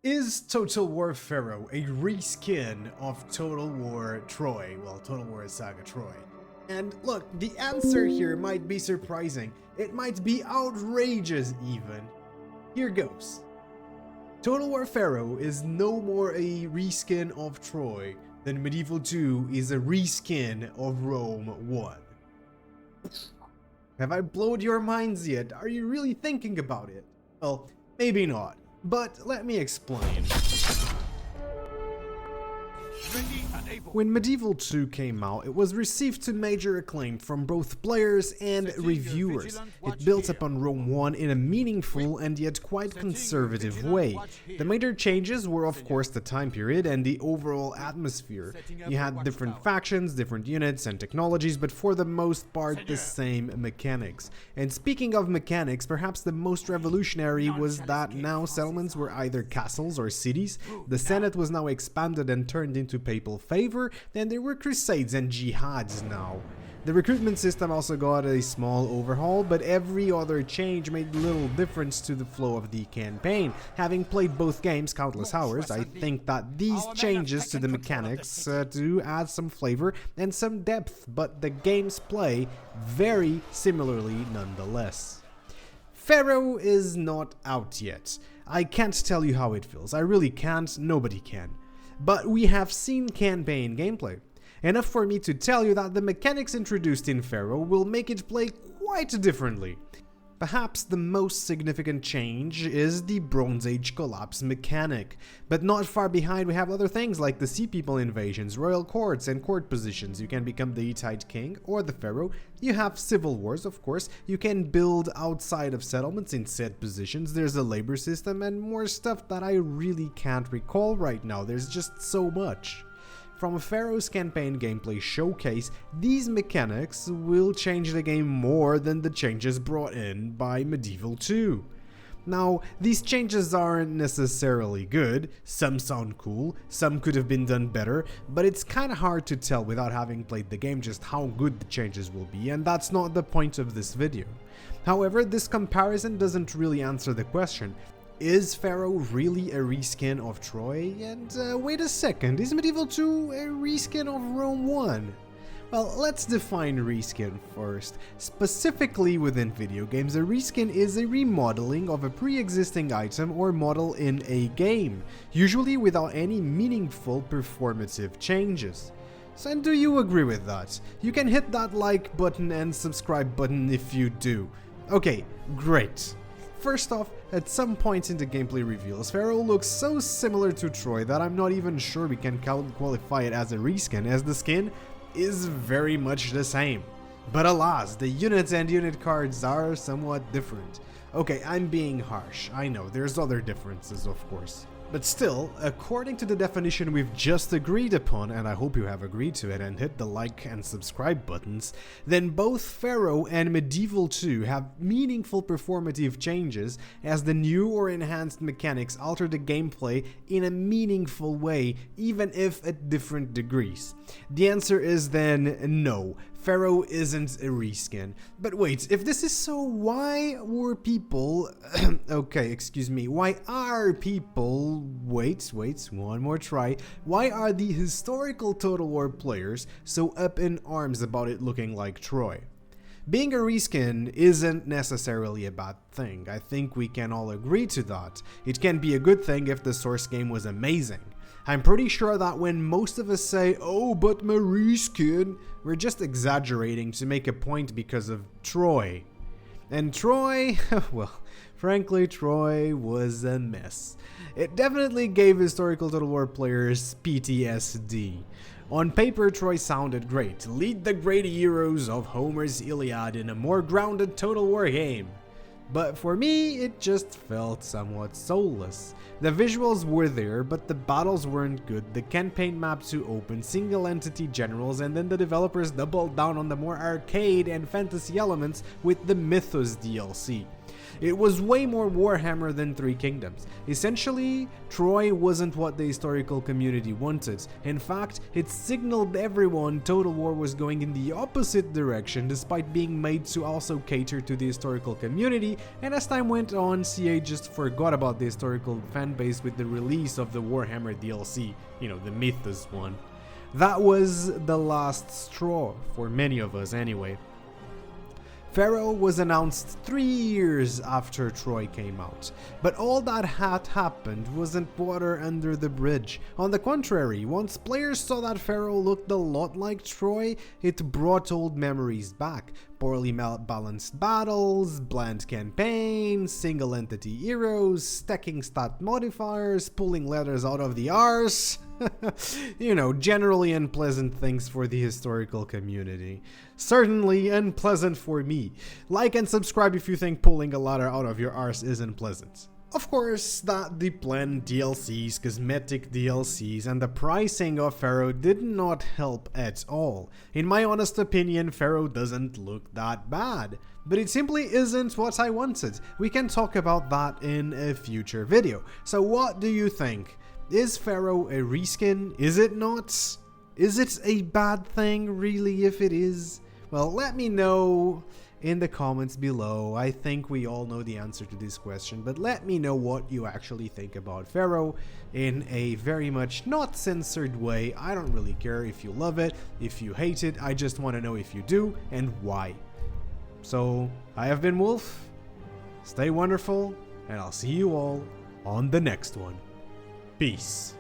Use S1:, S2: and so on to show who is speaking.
S1: Is Total War Pharaoh a reskin of Total War Troy? Well, Total War Saga Troy. And look, the answer here might be surprising. It might be outrageous even. Here goes. Total War Pharaoh is no more a reskin of Troy than Medieval 2 is a reskin of Rome 1. Have I blown your minds yet? Are you really thinking about it? Well, maybe not. But let me explain. When Medieval 2 came out, it was received to major acclaim from both players and reviewers. It built upon Rome 1 in a meaningful and yet quite conservative way. The major changes were of course the time period and the overall atmosphere. You had different factions, different units and technologies, but for the most part the same mechanics. And speaking of mechanics, perhaps the most revolutionary was that now settlements were either castles or cities, the Senate was now expanded and turned into papal favor, then there were crusades and jihads now. The recruitment system also got a small overhaul, but every other change made little difference to the flow of the campaign. Having played both games countless hours, I think that these changes to the mechanics do add some flavor and some depth, but the games play very similarly nonetheless. Pharaoh is not out yet. I can't tell you how it feels, I really can't, nobody can. But we have seen campaign gameplay. Enough for me to tell you that the mechanics introduced in Pharaoh will make it play quite differently. Perhaps the most significant change is the Bronze Age collapse mechanic. But not far behind we have other things like the Sea People invasions, royal courts and court positions. You can become the Hittite king or the pharaoh. You have civil wars, of course. You can build outside of settlements in set positions. There's a labor system and more stuff that I really can't recall right now. There's just so much. From Pharaoh's campaign gameplay showcase, these mechanics will change the game more than the changes brought in by Medieval 2. Now, these changes aren't necessarily good, some sound cool, some could have been done better, but it's kinda hard to tell without having played the game just how good the changes will be, and that's not the point of this video. However, this comparison doesn't really answer the question. Is Pharaoh really a reskin of Troy? And wait a second, is Medieval 2 a reskin of Rome 1? Well, let's define reskin first. Specifically within video games, a reskin is a remodeling of a pre-existing item or model in a game, usually without any meaningful performative changes. So, and do you agree with that? You can hit that like button and subscribe button if you do. Okay, great. First off, at some point in the gameplay reveals, Pharaoh looks so similar to Troy that I'm not even sure we can qualify it as a reskin, as the skin is very much the same. But alas, the units and unit cards are somewhat different. Okay, I'm being harsh, I know, there's other differences of course. But still, according to the definition we've just agreed upon, and I hope you have agreed to it and hit the like and subscribe buttons, then both Pharaoh and Medieval 2 have meaningful performative changes as the new or enhanced mechanics alter the gameplay in a meaningful way, even if at different degrees. The answer is then no. Pharaoh isn't a reskin. But wait, if this is so, why were people... okay, excuse me. Why are people... Wait, one more try. Why are the historical Total War players so up in arms about it looking like Troy? Being a reskin isn't necessarily a bad thing. I think we can all agree to that. It can be a good thing if the source game was amazing. I'm pretty sure that when most of us say, oh, but my reskin, we're just exaggerating to make a point because of Troy. And Troy, well, frankly, Troy was a mess. It definitely gave historical Total War players PTSD. On paper, Troy sounded great. Lead the great heroes of Homer's Iliad in a more grounded Total War game. But for me, it just felt somewhat soulless. The visuals were there, but the battles weren't good, the campaign map too open, single entity generals, and then the developers doubled down on the more arcade and fantasy elements with the Mythos DLC. It was way more Warhammer than Three Kingdoms. Essentially, Troy wasn't what the historical community wanted. In fact, it signaled everyone Total War was going in the opposite direction despite being made to also cater to the historical community, and as time went on, CA just forgot about the historical fanbase with the release of the Warhammer DLC, you know, the Mythos one. That was the last straw, for many of us anyway. Pharaoh was announced 3 years after Troy came out, but all that had happened wasn't water under the bridge. On the contrary, once players saw that Pharaoh looked a lot like Troy, it brought old memories back. Poorly balanced battles, bland campaigns, single entity heroes, stacking stat modifiers, pulling letters out of the arse. You know, generally unpleasant things for the historical community. Certainly unpleasant for me. Like and subscribe if you think pulling a ladder out of your arse isn't pleasant. Of course, that the planned DLCs, cosmetic DLCs, and the pricing of Pharaoh did not help at all. In my honest opinion, Pharaoh doesn't look that bad. But it simply isn't what I wanted. We can talk about that in a future video. So what do you think? Is Pharaoh a reskin? Is it not? Is it a bad thing, really, if it is? Well, let me know in the comments below. I think we all know the answer to this question, but let me know what you actually think about Pharaoh in a very much not censored way. I don't really care if you love it, if you hate it. I just want to know if you do and why. So, I have been Wolf. Stay wonderful, and I'll see you all on the next one. Peace.